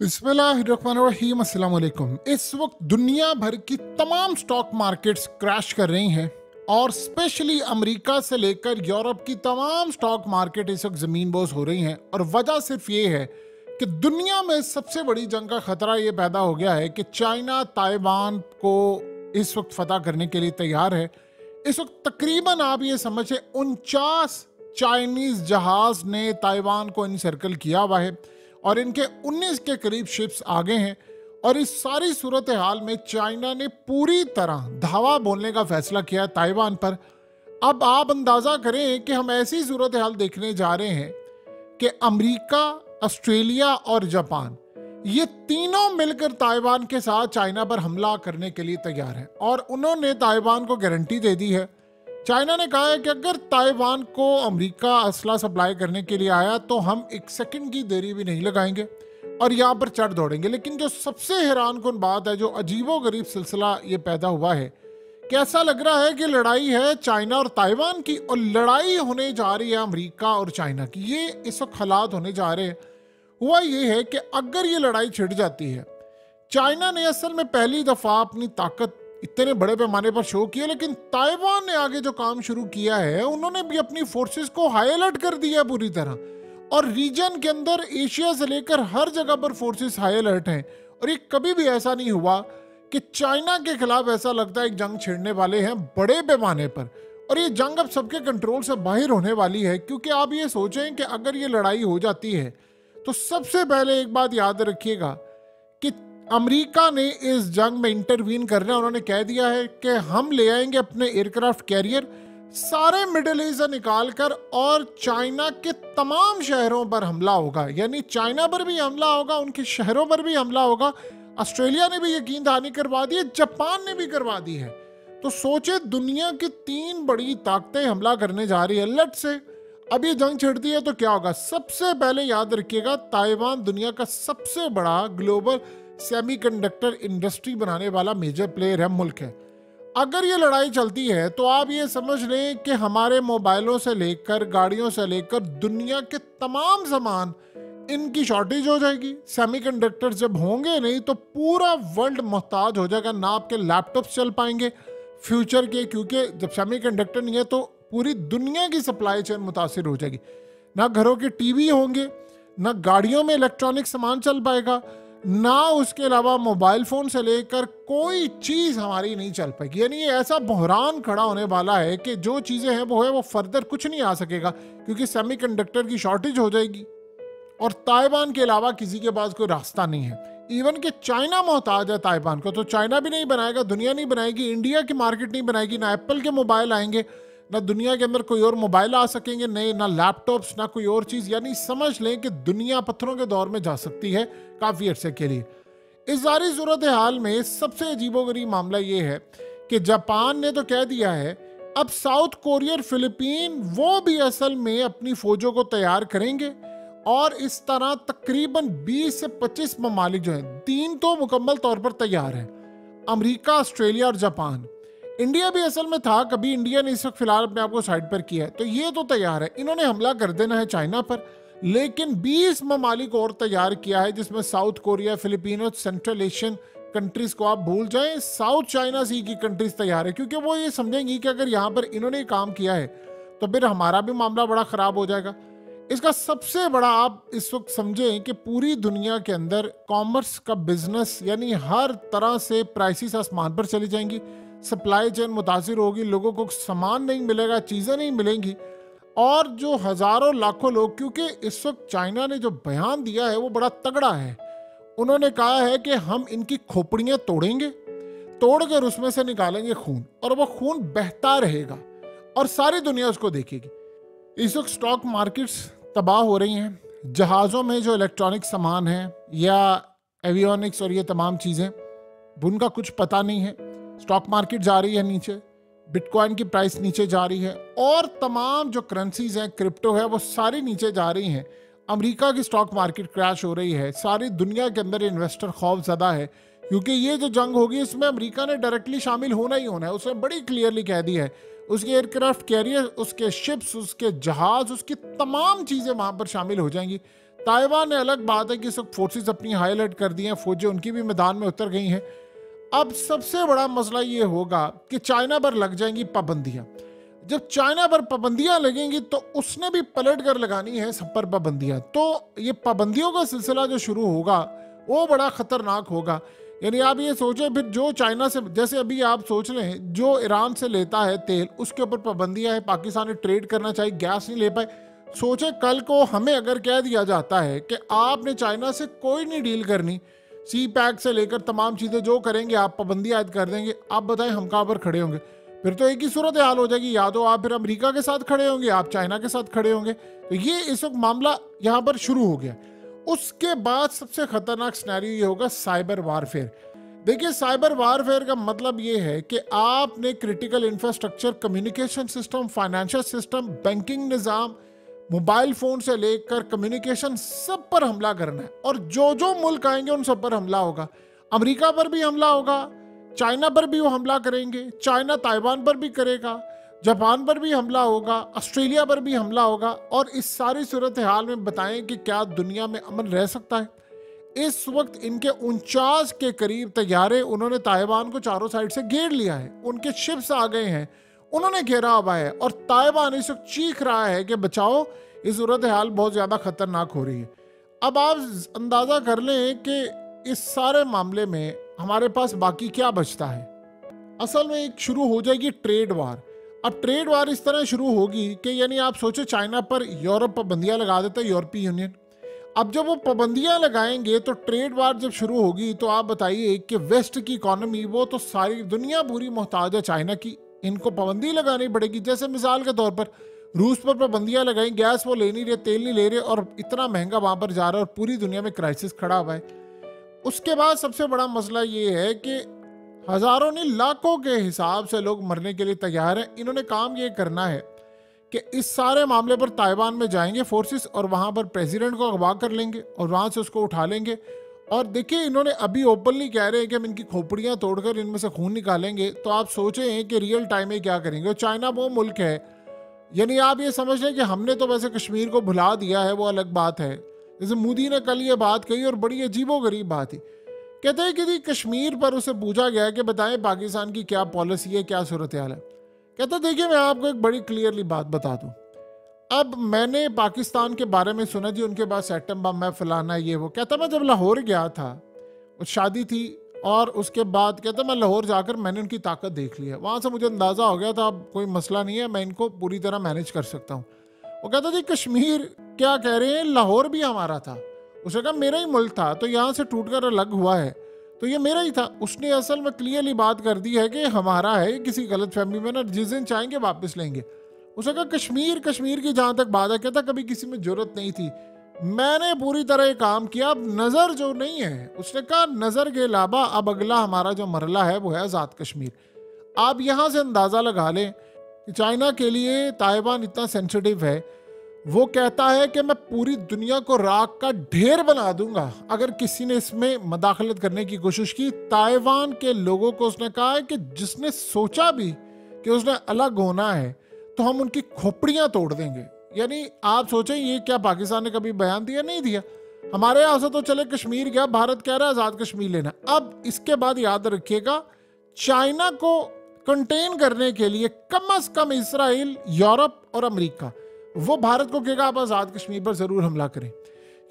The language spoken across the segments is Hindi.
बिस्मिल्लाहिर्रहमानिर्रहीम, अस्सलाम वालेकुम। इस वक्त दुनिया भर की तमाम स्टॉक मार्केट्स क्रैश कर रही हैं और स्पेशली अमेरिका से लेकर यूरोप की तमाम स्टॉक मार्केट इस वक्त ज़मीन बोझ हो रही हैं। और वजह सिर्फ ये है कि दुनिया में सबसे बड़ी जंग का खतरा ये पैदा हो गया है कि चाइना ताइवान को इस वक्त फतह करने के लिए तैयार है। इस वक्त तकरीबन आप ये समझे 49 चाइनीज जहाज ने ताइवान को इनसर्कल किया हुआ है और इनके 19 के करीब शिप्स आगे हैं। और इस सारी सूरत हाल में चाइना ने पूरी तरह धावा बोलने का फैसला किया है ताइवान पर। अब आप अंदाज़ा करें कि हम ऐसी सूरत हाल देखने जा रहे हैं कि अमेरिका, ऑस्ट्रेलिया और जापान ये तीनों मिलकर ताइवान के साथ चाइना पर हमला करने के लिए तैयार हैं। और उन्होंने ताइवान को गारंटी दे दी है। चाइना ने कहा है कि अगर ताइवान को अमेरिका असला सप्लाई करने के लिए आया तो हम एक सेकंड की देरी भी नहीं लगाएंगे और यहाँ पर चढ़ दौड़ेंगे। लेकिन जो सबसे हैरानकुन बात है, जो अजीबोगरीब सिलसिला ये पैदा हुआ है, कैसा लग रहा है कि लड़ाई है चाइना और ताइवान की और लड़ाई होने जा रही है अमेरिका और चाइना की। ये इस वक्त हालात होने जा रहे हैं। हुआ ये है कि अगर ये लड़ाई छिड़ जाती है, चाइना ने असल में पहली दफा अपनी ताकत इतने बड़े पैमाने पर शो किया, लेकिन ताइवान ने आगे जो काम शुरू किया है, उन्होंने भी अपनी फोर्सेस को हाई अलर्ट कर दिया पूरी तरह। और रीजन के अंदर एशिया से लेकर हर जगह पर फोर्सेस हाई अलर्ट हैं। और ये कभी भी ऐसा नहीं हुआ कि चाइना के खिलाफ ऐसा लगता है एक जंग छिड़ने वाले हैं बड़े पैमाने पर। और ये जंग अब सबके कंट्रोल से बाहर होने वाली है, क्योंकि आप ये सोचें कि अगर ये लड़ाई हो जाती है तो सबसे पहले एक बात याद रखिएगा कि अमेरिका ने इस जंग में इंटरवीन करना है। उन्होंने कह दिया है कि हम ले आएंगे अपने एयरक्राफ्ट कैरियर सारे मिडिल ईस्ट से निकाल कर और चाइना के तमाम शहरों पर हमला होगा। यानी चाइना पर भी हमला होगा, उनके शहरों पर भी हमला होगा। ऑस्ट्रेलिया ने भी यकीन दहानी करवा दी है, जापान ने भी करवा दी है। तो सोचे दुनिया की 3 बड़ी ताकतें हमला करने जा रही है लट से। अब ये जंग छिड़ती है तो क्या होगा? सबसे पहले याद रखिएगा, ताइवान दुनिया का सबसे बड़ा ग्लोबल सेमीकंडक्टर इंडस्ट्री बनाने वाला मेजर प्लेयर है, मुल्क है। अगर ये लड़ाई चलती है तो आप ये समझ लें कि हमारे मोबाइलों से लेकर गाड़ियों से लेकर दुनिया के तमाम सामान इनकी शॉर्टेज हो जाएगी। सेमीकंडक्टर जब होंगे नहीं तो पूरा वर्ल्ड मोहताज हो जाएगा, ना आपके लैपटॉप चल पाएंगे फ्यूचर के, क्योंकि जब सेमीकंडक्टर नहीं है तो पूरी दुनिया की सप्लाई चेन मुतासिर हो जाएगी। ना घरों के टीवी होंगे, ना गाड़ियों में इलेक्ट्रॉनिक सामान चल पाएगा, ना उसके अलावा मोबाइल फोन से लेकर कोई चीज हमारी नहीं चल पाएगी। यानी ये ऐसा बहरान खड़ा होने वाला है कि जो चीजें हैं वो फर्दर कुछ नहीं आ सकेगा, क्योंकि सेमीकंडक्टर की शॉर्टेज हो जाएगी। और ताइवान के अलावा किसी के पास कोई रास्ता नहीं है। इवन कि चाइना मोहताज है ताइवान को, तो चाइना भी नहीं बनाएगा, दुनिया नहीं बनाएगी, इंडिया की मार्केट नहीं बनाएगी, ना एप्पल के मोबाइल आएंगे, ना दुनिया के अंदर कोई और मोबाइल आ सकेंगे, नहीं ना लैपटॉप्स, ना कोई और चीज। यानी समझ लें कि दुनिया पत्थरों के दौर में जा सकती है काफी अरसे के लिए। इस सारी सूरत हाल में सबसे अजीबोगरीब मामला ये है कि जापान ने तो कह दिया है अब साउथ कोरिया, फिलीपीन वो भी असल में अपनी फौजों को तैयार करेंगे। और इस तरह तकरीबन 20 से 25 ममालिक जो हैं, 3 तो मुकम्मल तौर पर तैयार हैं, अमेरिका, ऑस्ट्रेलिया और जापान। इंडिया भी असल में था, कभी इंडिया ने इस वक्त फिलहाल अपने आप को साइड पर किया है, तो ये तो तैयार है। इन्होंने हमला कर देना है चाइना पर, लेकिन 20 ममालिक और तैयार किया है, जिसमें साउथ कोरिया, फिलीपीन और सेंट्रल एशियन कंट्रीज को आप भूल जाएं, साउथ चाइना सी की कंट्रीज तैयार है, क्योंकि वो ये समझेंगी कि अगर यहाँ पर इन्होंने काम किया है तो फिर हमारा भी मामला बड़ा खराब हो जाएगा। इसका सबसे बड़ा आप इस वक्त समझें कि पूरी दुनिया के अंदर कॉमर्स का बिजनेस, यानी हर तरह से प्राइसेस आसमान पर चली जाएंगी, सप्लाई चेन मुतासिर होगी, लोगों को सामान नहीं मिलेगा, चीज़ें नहीं मिलेंगी। और जो हज़ारों लाखों लोग, क्योंकि इस वक्त चाइना ने जो बयान दिया है वो बड़ा तगड़ा है। उन्होंने कहा है कि हम इनकी खोपड़ियाँ तोड़ेंगे, तोड़कर उसमें से निकालेंगे खून, और वो खून बहता रहेगा और सारी दुनिया उसको देखेगी। इस वक्त स्टॉक मार्केट्स तबाह हो रही हैं। जहाज़ों में जो इलेक्ट्रॉनिक सामान है या एवियोनिक्स और ये तमाम चीज़ें, उनका कुछ पता नहीं है। स्टॉक मार्केट जा रही है नीचे, बिटकॉइन की प्राइस नीचे जा रही है, और तमाम जो करेंसीज हैं, क्रिप्टो है, वो सारी नीचे जा रही हैं। अमेरिका की स्टॉक मार्केट क्रैश हो रही है। सारी दुनिया के अंदर इन्वेस्टर खौफ ज़्यादा है, क्योंकि ये जो जंग होगी इसमें अमेरिका ने डायरेक्टली शामिल होना ही होना है। उसने बड़ी क्लियरली कह दी है उसके एयरक्राफ्ट कैरियर, उसके शिप्स, उसके जहाज, उसकी तमाम चीज़ें वहाँ पर शामिल हो जाएंगी। ताइवान है अलग बात है कि इस वक्त फोर्सेस अपनी हाई अलर्ट कर दी हैं, फौजें उनकी भी मैदान में उतर गई हैं। अब सबसे बड़ा मसला ये होगा कि चाइना पर लग जाएंगी पाबंदियां। जब चाइना पर पाबंदियां लगेंगी तो उसने भी पलट कर लगानी है सब पर पाबंदियां। तो ये पाबंदियों का सिलसिला जो शुरू होगा वो बड़ा खतरनाक होगा। यानी आप ये सोचें, फिर जो चाइना से, जैसे अभी आप सोच लें जो ईरान से लेता है तेल, उसके ऊपर पाबंदियां है, पाकिस्तान ने ट्रेड करना चाहिए, गैस नहीं ले पाए। सोचे कल को हमें अगर कह दिया जाता है कि आपने चाइना से कोई नहीं डील करनी, सी पैक से लेकर तमाम चीज़ें जो करेंगे आप पाबंदी आयद कर देंगे, आप बताएं हम कहाँ पर खड़े होंगे? फिर तो एक ही सूरत हाल हो जाएगी, या तो आप फिर अमेरिका के साथ खड़े होंगे, आप चाइना के साथ खड़े होंगे। तो ये इस वक्त मामला यहाँ पर शुरू हो गया। उसके बाद सबसे खतरनाक सिनेरियो ये होगा साइबर वारफेयर। देखिए, साइबर वारफेयर का मतलब ये है कि आपने critical infrastructure, communication system, financial system, banking निज़ाम, मोबाइल फोन से लेकर कम्युनिकेशन, सब पर हमला करना है। और जो जो मुल्क आएंगे उन सब पर हमला होगा। अमेरिका पर भी हमला होगा, चाइना पर भी वो हमला करेंगे, चाइना ताइवान पर भी करेगा, जापान पर भी हमला होगा, ऑस्ट्रेलिया पर भी हमला होगा। और इस सारी सूरत हाल में बताएं कि क्या दुनिया में अमन रह सकता है? इस वक्त इनके 49 के करीब तैयारे उन्होंने ताइवान को चारों साइड से घेर लिया है, उनके शिप्स आ गए हैं, उन्होंने घेरा हुआ है। और ताइवान इस वक्त चीख रहा है कि बचाओ, इस सूरत हाल बहुत ज़्यादा खतरनाक हो रही है। अब आप अंदाज़ा कर लें कि इस सारे मामले में हमारे पास बाकी क्या बचता है। असल में एक शुरू हो जाएगी ट्रेड वार। अब ट्रेड वार इस तरह शुरू होगी कि यानी आप सोचो चाइना पर यूरोप पाबंदियां लगा देता है, यूरोपीय यूनियन। अब जब वो पाबंदियां लगाएंगे तो ट्रेड वार जब शुरू होगी तो आप बताइए कि वेस्ट की इकोनॉमी, वो तो सारी दुनिया पूरी मोहताज है चाइना की, इनको पाबंदी लगानी पड़ेगी। जैसे मिसाल के तौर पर रूस पर पाबंदियां लगाई, गैस वो ले नहीं रहे, तेल नहीं ले रहे, और इतना महंगा वहां पर जा रहा है और पूरी दुनिया में क्राइसिस खड़ा हुआ है। उसके बाद सबसे बड़ा मसला ये है कि हजारों नहीं लाखों के हिसाब से लोग मरने के लिए तैयार हैं। इन्होंने काम ये करना है कि इस सारे मामले पर ताइवान में जाएंगे फोर्सेस और वहां पर प्रेसिडेंट को अगवा कर लेंगे और वहां से उसको उठा लेंगे। और देखिए, इन्होंने अभी ओपनली कह रहे हैं कि हम इनकी खोपड़ियां तोड़कर इनमें से खून निकालेंगे। तो आप सोचें कि रियल टाइम में क्या करेंगे। चाइना वो मुल्क है, यानी आप ये समझ लें कि हमने तो वैसे कश्मीर को भुला दिया है, वो अलग बात है। जैसे मोदी ने कल ये बात कही और बड़ी अजीबोगरीब बात थी। कहते हैं कि जी कश्मीर पर उसे पूछा गया कि बताएं पाकिस्तान की क्या पॉलिसी है, क्या सूरत हाल है। कहता देखिए, मैं आपको एक बड़ी क्लियरली बात बता दूं। अब मैंने पाकिस्तान के बारे में सुना जी उनके पास एटम बम है, फलाना ये वो। कहता मैं जब लाहौर गया था, उस शादी थी, और उसके बाद कहता मैं लाहौर जाकर मैंने उनकी ताकत देख ली है। वहाँ से मुझे अंदाज़ा हो गया था अब कोई मसला नहीं है, मैं इनको पूरी तरह मैनेज कर सकता हूँ। वो कहता जी कश्मीर क्या कह रहे हैं, लाहौर भी हमारा था। उसने कहा मेरा ही मुल्क था, तो यहाँ से टूट कर अलग हुआ है तो ये मेरा ही था। उसने असल में क्लियरली बात कर दी है कि हमारा है, किसी गलत फहमी में ना, जिस दिन चाहेंगे वापस लेंगे। उसने कहा कश्मीर की जहाँ तक बात है, कहता कभी किसी में जरूरत नहीं थी, मैंने पूरी तरह काम किया। अब नज़र जो नहीं है, उसने कहा नज़र के अलावा अब अगला हमारा जो मरला है वो है आज़ाद कश्मीर। आप यहाँ से अंदाज़ा लगा लें कि चाइना के लिए ताइवान इतना सेंसिटिव है। वो कहता है कि मैं पूरी दुनिया को राख का ढेर बना दूंगा अगर किसी ने इसमें मदाखलत करने की कोशिश की। ताइवान के लोगों को उसने कहा है कि जिसने सोचा भी कि उसने अलग होना है तो हम उनकी खोपड़ियां तोड़ देंगे। यानी आप सोचें, ये क्या पाकिस्तान ने कभी बयान दिया? नहीं दिया। हमारे यहाँ से तो चले कश्मीर गया, भारत कह रहा है आज़ाद कश्मीर लेना। अब इसके बाद याद रखिएगा, चाइना को कंटेन करने के लिए कम से कम इसराइल, यूरोप और अमेरिका, वो भारत को कहेगा आप आज़ाद कश्मीर पर ज़रूर हमला करें।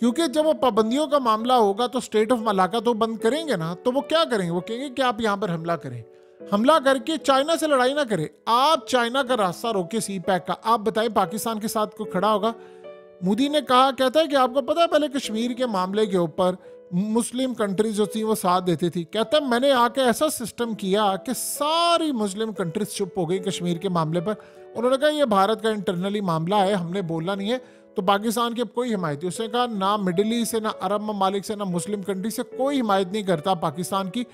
क्योंकि जब वो पाबंदियों का मामला होगा तो स्टेट ऑफ मलाका तो बंद करेंगे ना, तो वो क्या करेंगे? वो कहेंगे कि आप यहाँ पर हमला करें, हमला करके चाइना से लड़ाई ना करें। आप चाइना का रास्ता रोके सी पैक का। आप बताएं पाकिस्तान के साथ कोई खड़ा होगा? मोदी ने कहा, कहता है कि आपको पता है पहले कश्मीर के मामले के ऊपर मुस्लिम कंट्रीज जो थी वो साथ देती थी। कहता है मैंने आके ऐसा सिस्टम किया कि सारी मुस्लिम कंट्रीज चुप हो गई कश्मीर के मामले पर। उन्होंने कहा ये भारत का इंटरनली मामला है, हमने बोलना नहीं है। तो पाकिस्तान की अब कोई हिमायत नहीं। उसने कहा ना मिडिल ईस्ट से, ना अरब ममालिक से, ना मुस्लिम कंट्री से कोई हिमायत नहीं करता पाकिस्तान की।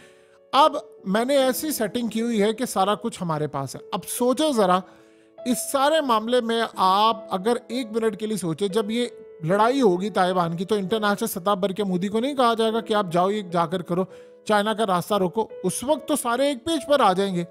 अब मैंने ऐसी सेटिंग की हुई है कि सारा कुछ हमारे पास है। अब सोचो ज़रा, इस सारे मामले में आप अगर एक मिनट के लिए सोचे, जब ये लड़ाई होगी ताइवान की तो इंटरनेशनल सतह पर के मोदी को नहीं कहा जाएगा कि आप जाओ ये जाकर करो, चाइना का रास्ता रोको। उस वक्त तो सारे एक पेज पर आ जाएंगे।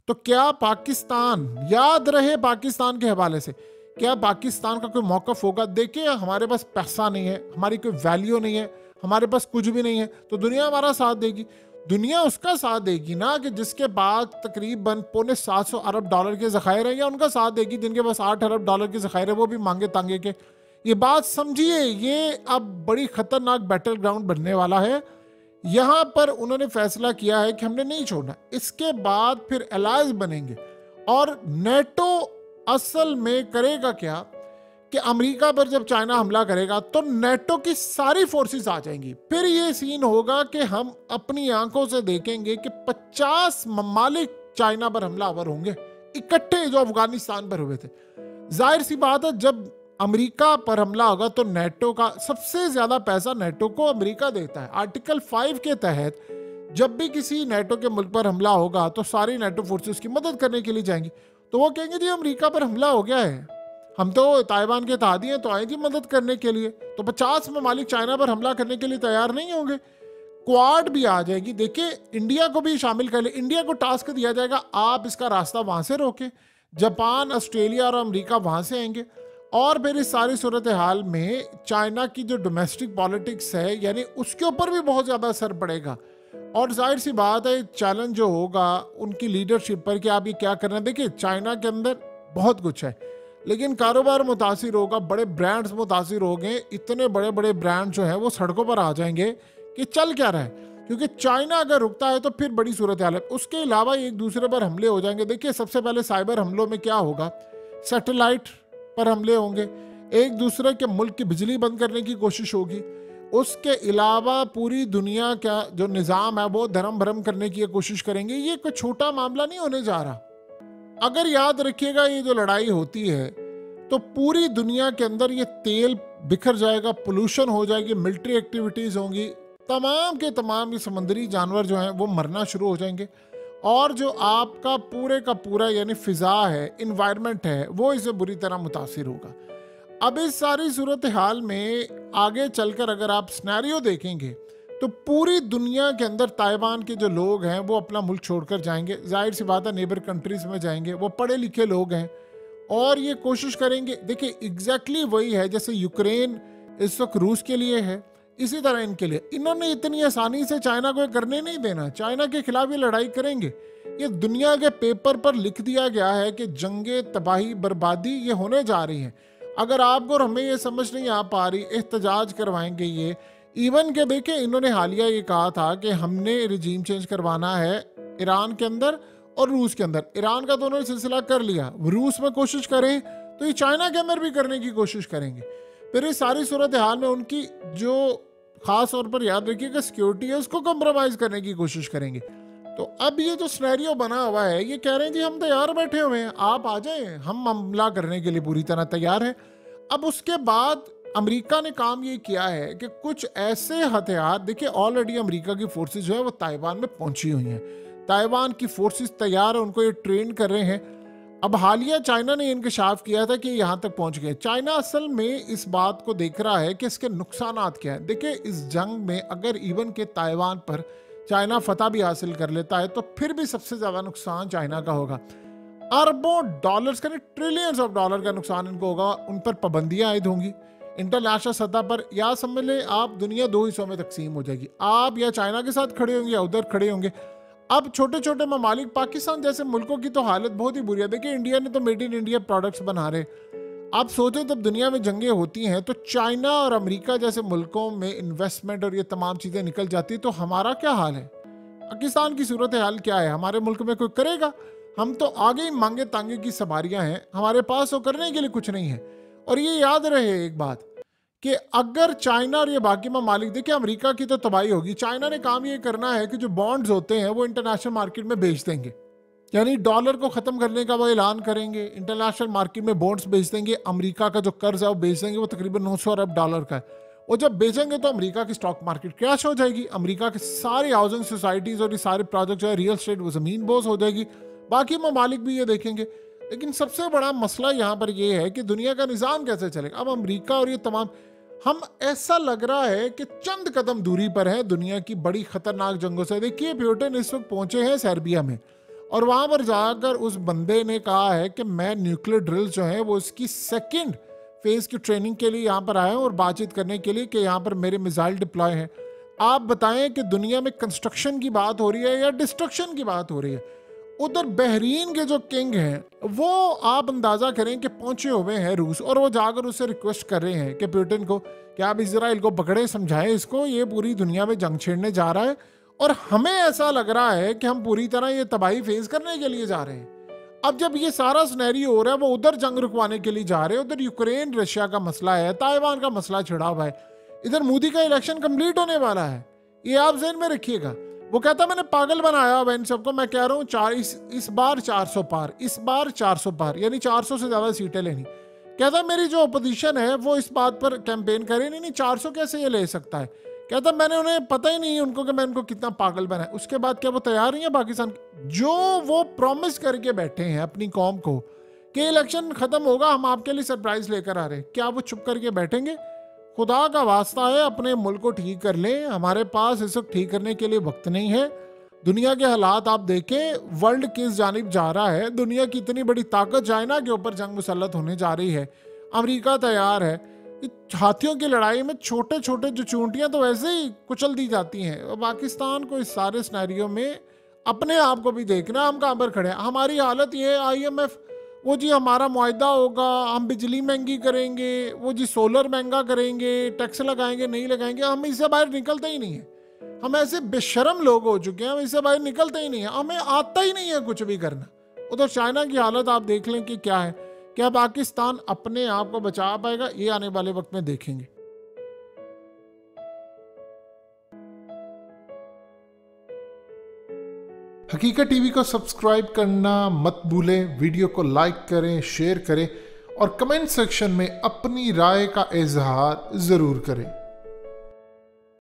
तो क्या पाकिस्तान, याद रहे पाकिस्तान के हवाले से, क्या पाकिस्तान का कोई मौकफ होगा? देखिए, हमारे पास पैसा नहीं है, हमारी कोई वैल्यू नहीं है, हमारे पास कुछ भी नहीं है, तो दुनिया हमारा साथ देगी? दुनिया उसका साथ देगी ना कि जिसके पास तकरीबन $750 के ज़खायर हैं, या उनका साथ देगी जिनके पास $8 के ज़खायर है, वो भी मांगे तांगे के। ये बात समझिए, ये अब बड़ी खतरनाक बैटल ग्राउंड बनने वाला है। यहाँ पर उन्होंने फैसला किया है कि हमने नहीं छोड़ना। इसके बाद फिर अलायंस बनेंगे, और नेटो असल में करेगा क्या कि अमेरिका पर जब चाइना हमला करेगा तो नेटो की सारी फोर्सेस आ जाएंगी। फिर ये सीन होगा कि हम अपनी आंखों से देखेंगे कि 50 ममालिक चाइना पर हमलावर होंगे इकट्ठे, जो अफगानिस्तान पर हुए थे। जाहिर सी बात है, जब अमेरिका पर हमला होगा तो नेटो का सबसे ज्यादा पैसा नेटो को अमेरिका देता है। आर्टिकल 5 के तहत जब भी किसी नेटो के मुल्क पर हमला होगा तो सारी नेटो फोर्सेस की मदद करने के लिए जाएंगी। तो वो कहेंगे जी अमेरिका पर हमला हो गया है, हम तो ताइवान के तहदी हैं, तो आए जी मदद करने के लिए। तो 50 ममालिक चाइना पर हमला करने के लिए तैयार नहीं होंगे। क्वाड भी आ जाएगी। देखिए, इंडिया को भी शामिल कर ले। इंडिया को टास्क दिया जाएगा, आप इसका रास्ता वहां से रोकें। जापान, ऑस्ट्रेलिया और अमेरिका वहां से आएंगे। और फिर इस सारी सूरत हाल में चाइना की जो डोमेस्टिक पॉलिटिक्स है, यानी उसके ऊपर भी बहुत ज़्यादा असर पड़ेगा। और जाहिर सी बात है, चैलेंज जो होगा उनकी लीडरशिप पर कि आप ये क्या करना है। देखिए, चाइना के अंदर बहुत कुछ है, लेकिन कारोबार मुतासिर होगा, बड़े ब्रांड्स मुतासिर हो गए। इतने बड़े बड़े ब्रांड जो हैं वो सड़कों पर आ जाएंगे कि चल क्या रहा है, क्योंकि चाइना अगर रुकता है तो फिर बड़ी सूरत हाल है। उसके अलावा एक दूसरे पर हमले हो जाएंगे। देखिए, सबसे पहले साइबर हमलों में क्या होगा, सैटेलाइट पर हमले होंगे, एक दूसरे के मुल्क की बिजली बंद करने की कोशिश होगी। उसके अलावा पूरी दुनिया का जो निज़ाम है वो धर्म भरम करने की कोशिश करेंगे। ये कोई छोटा मामला नहीं होने जा रहा। अगर याद रखिएगा, ये जो लड़ाई होती है तो पूरी दुनिया के अंदर ये तेल बिखर जाएगा, पोल्यूशन हो जाएगी, मिलिट्री एक्टिविटीज़ होंगी, तमाम के तमाम ये समुद्री जानवर जो हैं वो मरना शुरू हो जाएंगे। और जो आपका पूरे का पूरा यानी फिजा है, इन्वायरमेंट है, वो इससे बुरी तरह मुतासिर होगा। अब इस सारी सूरत हाल में आगे चलकर अगर आप सिनेरियो देखेंगे तो पूरी दुनिया के अंदर ताइवान के जो लोग हैं वो अपना मुल्क छोड़कर जाएंगे। जाहिर सी बात है, नेबर कंट्रीज में जाएंगे। वो पढ़े लिखे लोग हैं और ये कोशिश करेंगे। देखिए, एग्जैक्टली वही है जैसे यूक्रेन इस वक्त रूस के लिए है, इसी तरह इनके लिए। इन्होंने इतनी आसानी से चाइना को करने नहीं देना। चाइना के खिलाफ ये लड़ाई करेंगे। ये दुनिया के पेपर पर लिख दिया गया है कि जंगे, तबाही, बर्बादी ये होने जा रही हैं। अगर आपको और हमें ये समझ नहीं आ पा रही, एहतजाज करवाएंगे ये। इवन के देखें, इन्होंने हालिया ये कहा था कि हमने रिजीम चेंज करवाना है ईरान के अंदर और रूस के अंदर। ईरान का तो उन्होंने सिलसिला कर लिया, रूस में कोशिश करें तो ये चाइना के अंदर भी करने की कोशिश करेंगे। फिर इस सारी सूरत हाल में उनकी जो खास तौर पर याद रखिएगा सिक्योरिटी है, उसको कंप्रोमाइज करने की कोशिश करेंगे। तो अब ये जो सिनेरियो बना हुआ है, ये कह रहे हैं जी हम तैयार बैठे हुए हैं, आप आ जाएं, हम हमला करने के लिए पूरी तरह तैयार हैं। अब उसके बाद अमेरिका ने काम ये किया है कि कुछ ऐसे हथियार, देखिए ऑलरेडी अमेरिका की फोर्सेस जो है वो ताइवान में पहुंची हुई हैं। ताइवान की फोर्सेस तैयार है, उनको ये ट्रेन कर रहे हैं। अब हालिया चाइना ने इंकशाफ किया था कि यहाँ तक पहुंच गए। चाइना असल में इस बात को देख रहा है कि इसके नुकसानात क्या है। देखिए, इस जंग में अगर इवन के ताइवान पर चाइना फतह भी हासिल कर लेता है तो फिर भी सबसे ज्यादा नुकसान चाइना का होगा। अरबों डॉलर्स का, ट्रिलियंस ऑफ डॉलर का नुकसान इनको होगा। उन पर पाबंदियां आयद होंगी इंटरनेशनल सतह पर। या समझ ले आप, दुनिया दो हिस्सों में तकसीम हो जाएगी। आप या चाइना के साथ खड़े होंगे या उधर खड़े होंगे। अब छोटे छोटे ममालिक, पाकिस्तान जैसे मुल्कों की तो हालत बहुत ही बुरी है। देखिए, इंडिया ने तो मेड इन इंडिया प्रोडक्ट्स बना रहे। आप सोचें, जब दुनिया में जंगें होती हैं तो चाइना और अमेरिका जैसे मुल्कों में इन्वेस्टमेंट और ये तमाम चीज़ें निकल जाती, तो हमारा क्या हाल है? पाकिस्तान की सूरत हाल क्या है? हमारे मुल्क में कोई करेगा? हम तो आगे ही मांगे तांगे की सवारियां हैं, हमारे पास तो करने के लिए कुछ नहीं है। और ये याद रहे एक बात कि अगर चाइना और ये बाकी ममालिक, देखिए अमेरिका की तो तबाही होगी। चाइना ने काम ये करना है कि जो बॉन्ड्स होते हैं वो इंटरनेशनल मार्केट में बेच देंगे, यानी डॉलर को ख़त्म करने का वो ऐलान करेंगे। इंटरनेशनल मार्केट में बॉन्ड्स बेच देंगे। अमेरिका का जो कर्ज है वो बेच देंगे, वो तकरीबन 900 अरब डॉलर का है। और जब बेचेंगे तो अमेरिका की स्टॉक मार्केट क्रैश हो जाएगी। अमेरिका के सारे हाउसिंग सोसाइटीज़ और ये सारे प्रोजेक्ट जो है रियल एस्टेट, वो ज़मीन बोझ हो जाएगी। बाकी ममालिक भी ये देखेंगे। लेकिन सबसे बड़ा मसला यहाँ पर यह है कि दुनिया का निज़ाम कैसे चलेगा। अब अमेरिका और ये तमाम, हम ऐसा लग रहा है कि चंद कदम दूरी पर है दुनिया की बड़ी खतरनाक जंगों से। देखिए, पुतिन इस वक्त पहुंचे हैं सर्बिया में और वहाँ पर जाकर उस बंदे ने कहा है कि मैं न्यूक्लियर ड्रिल जो है वो इसकी सेकेंड फेज़ की ट्रेनिंग के लिए यहाँ पर आया हूँ और बातचीत करने के लिए कि यहाँ पर मेरे मिसाइल डिप्लॉय हैं। आप बताएं कि दुनिया में कंस्ट्रक्शन की बात हो रही है या डिस्ट्रक्शन की बात हो रही है। उधर बहरीन के जो किंग हैं वो आप अंदाज़ा करें कि पहुंचे हुए हैं रूस, और वो जाकर उससे रिक्वेस्ट कर रहे हैं कि पुतिन को कि आप इजराइल को पकड़े, समझाएं इसको, ये पूरी दुनिया में जंग छेड़ने जा रहा है और हमें ऐसा लग रहा है कि हम पूरी तरह ये तबाही फेस करने के लिए जा रहे हैं। अब जब ये सारा सिनेरियो हो रहा है, वो उधर जंग रुकवाने के लिए जा रहे हैं, उधर यूक्रेन रशिया का मसला है, ताइवान का मसला छिड़ा हुआ है, इधर मोदी का इलेक्शन कंप्लीट होने वाला है, ये आप ज़हन में रखिएगा। वो कहता मैंने पागल बनाया हुआ इन सबको, मैं कह रहा हूँ इस बार 400 पार, इस बार 400 पार, यानी 400 से ज़्यादा सीटें लेनी। कहता मेरी जो अपोजिशन है वो इस बात पर कैंपेन करे, नहीं 400 कैसे ये ले सकता है। कहता मैंने उन्हें पता ही नहीं उनको कि मैं उनको कितना पागल बनाया। उसके बाद क्या वो तैयार नहीं है पाकिस्तान, जो वो प्रॉमिस करके बैठे हैं अपनी कौम को कि इलेक्शन ख़त्म होगा, हम आपके लिए सरप्राइज लेकर आ रहे हैं, क्या वो चुप करके बैठेंगे? खुदा का वास्ता है अपने मुल्क को ठीक कर लें, हमारे पास इस वक्त ठीक करने के लिए वक्त नहीं है। दुनिया के हालात आप देखें, वर्ल्ड किस जानिब जा रहा है, दुनिया की इतनी बड़ी ताकत चाइना के ऊपर जंग मुसल्लत होने जा रही है, अमेरिका तैयार है। हाथियों की लड़ाई में छोटे छोटे जो चूंटियां तो वैसे ही कुचल दी जाती हैं। पाकिस्तान को इस सारे सिनेरियो में अपने आप को भी देखना, हम कहाँ पर खड़े हैं। हमारी हालत ये है, IMF वो जी हमारा मुआहदा होगा, हम बिजली महंगी करेंगे, वो जी सोलर महंगा करेंगे, टैक्स लगाएंगे नहीं लगाएंगे, हम इससे बाहर निकलते ही नहीं है। हम ऐसे बेशरम लोग हो चुके हैं, हम इससे बाहर निकलते ही नहीं है, हमें आता ही नहीं है कुछ भी करना। उधर चाइना की हालत आप देख लें कि क्या है। क्या पाकिस्तान अपने आप को बचा पाएगा, ये आने वाले वक्त में देखेंगे। हकीकत टीवी को सब्सक्राइब करना मत भूलें, वीडियो को लाइक करें, शेयर करें और कमेंट सेक्शन में अपनी राय का इजहार ज़रूर करें।